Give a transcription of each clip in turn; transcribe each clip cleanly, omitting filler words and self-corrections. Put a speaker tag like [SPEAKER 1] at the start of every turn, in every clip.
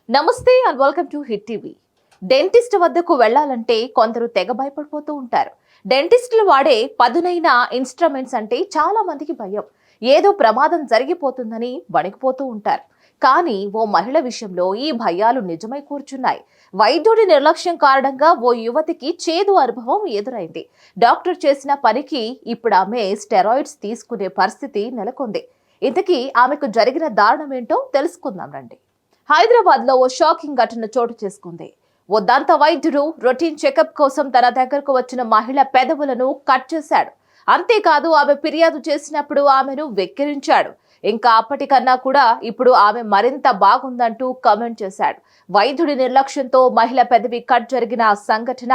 [SPEAKER 1] నమస్తే and welcome to hit TV. Dentist వద్దకు వెళ్లాలంటే కొందరు తెగ భయపడిపోతూ ఉంటారు. డెంటిస్టులు వాడే పదునైన ఇన్స్ట్రుమెంట్స్ అంటే చాలా మందికి భయం. ఏదో ప్రమాదం జరిగిపోతుందని వణికిపోతూ ఉంటారు. కానీ ఓ మహిళ విషయంలో ఈ భయాలు నిజమై కూర్చున్నాయి. వైద్యుడి నిర్లక్ష్యం కారణంగా ఓ యువతికి చేదు అనుభవం ఎదురైంది. డాక్టర్ చేసిన పనికి ఇప్పుడు ఆమె స్టెరాయిడ్స్ తీసుకునే పరిస్థితి నెలకొంది. ఇంతకీ ఆమెకు జరిగిన దారుణం ఏంటో తెలుసుకుందాం రండి. హైదరాబాద్ లో ఓ షాకింగ్ ఘటన చోటు చేసుకుంది. ఓ దంత వైద్యుడు రొటీన్ చెకప్ కోసం తన దగ్గరకు వచ్చిన మహిళ పెదవులను కట్ చేశాడు. అంతేకాదు ఆమె ఫిర్యాదు చేసినప్పుడు ఆమెను వెక్కిరించాడు. ఇంకా అప్పటికన్నా కూడా ఇప్పుడు ఆమె మరింత బాగుందంటూ కామెంట్ చేశాడు. వైద్యుడి నిర్లక్ష్యంతో మహిళ పెదవి కట్ జరిగిన సంఘటన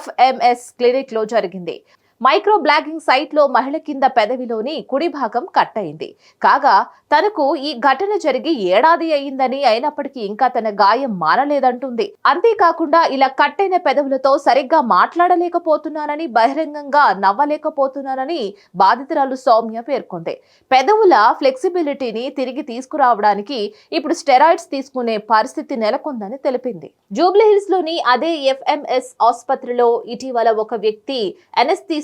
[SPEAKER 1] FMS క్లినిక్ లో జరిగింది. మైక్రో బ్లాగింగ్ సైట్ లో మహిళ కింద పెదవిలోని కుడి భాగం కట్ అయింది. కాగా తనకు ఈ ఘటన జరిగి ఏడాది అయిందని, అయినప్పటికీ ఇంకా తన గాయం మారలేదంటుంది. అంతేకాకుండా ఇలా కట్ అయిన పెదవులతో సరిగ్గా మాట్లాడలేకపోతున్నానని, బహిరంగంగా నవ్వలేకపోతున్నానని బాధితురాలు సౌమ్య పేర్కొంది. పెదవుల ఫ్లెక్సిబిలిటీని తిరిగి తీసుకురావడానికి ఇప్పుడు స్టెరాయిడ్స్ తీసుకునే పరిస్థితి నెలకొందని తెలిపింది. జూబ్లీహిల్స్ లోని అదే FMS ఆసుపత్రిలో ఇటీవల ఒక వ్యక్తి అనెస్థీసియా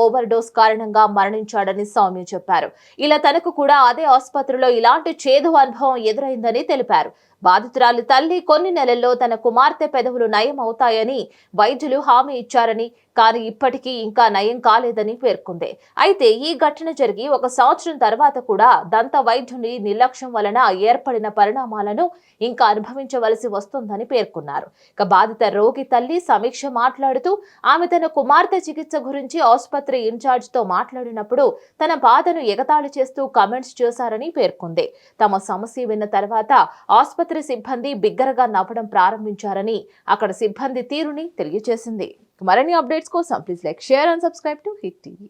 [SPEAKER 1] ఓవర్ డోస్ కారణంగా మరణించాడని సౌమ్య చెప్పారు. ఇలా తనకు కూడా అదే ఆసుపత్రిలో ఇలాంటి చేదు అనుభవం ఎదురైందని తెలిపారు. బాధితురాలి తల్లి కొన్ని నెలల్లో తన కుమార్తె పెదవులు నయం అవుతాయని వైద్యులు హామీ ఇచ్చారని, కానీ ఇప్పటికీ ఇంకా నయం కాలేదని పేర్కొంది. అయితే ఈ ఘటన జరిగి 1 సంవత్సరం తర్వాత కూడా దంత వైద్యుని నిర్లక్ష్యం వలన ఏర్పడిన పరిణామాలను ఇంకా అనుభవించవలసి వస్తుందని పేర్కొన్నారు. ఇక బాధిత రోగి తల్లి సమీక్ష మాట్లాడుతూ ఆమె తన కుమార్తె చికిత్స గురించి ఆసుపత్రి ఇన్ఛార్జ్ తో మాట్లాడినప్పుడు తన బాధను ఎగతాళి చేస్తూ కామెంట్స్ చేశారని పేర్కొంది. తమ సమస్య విన్న తర్వాత ఆసుపత్రి సిబ్బంది బిగ్గరగా నవ్వడం ప్రారంభించారని అక్కడ సిబ్బంది తీరుని తెలియజేసింది. మరిన్ని అప్డేట్స్ కోసం please like, share and subscribe to hit TV.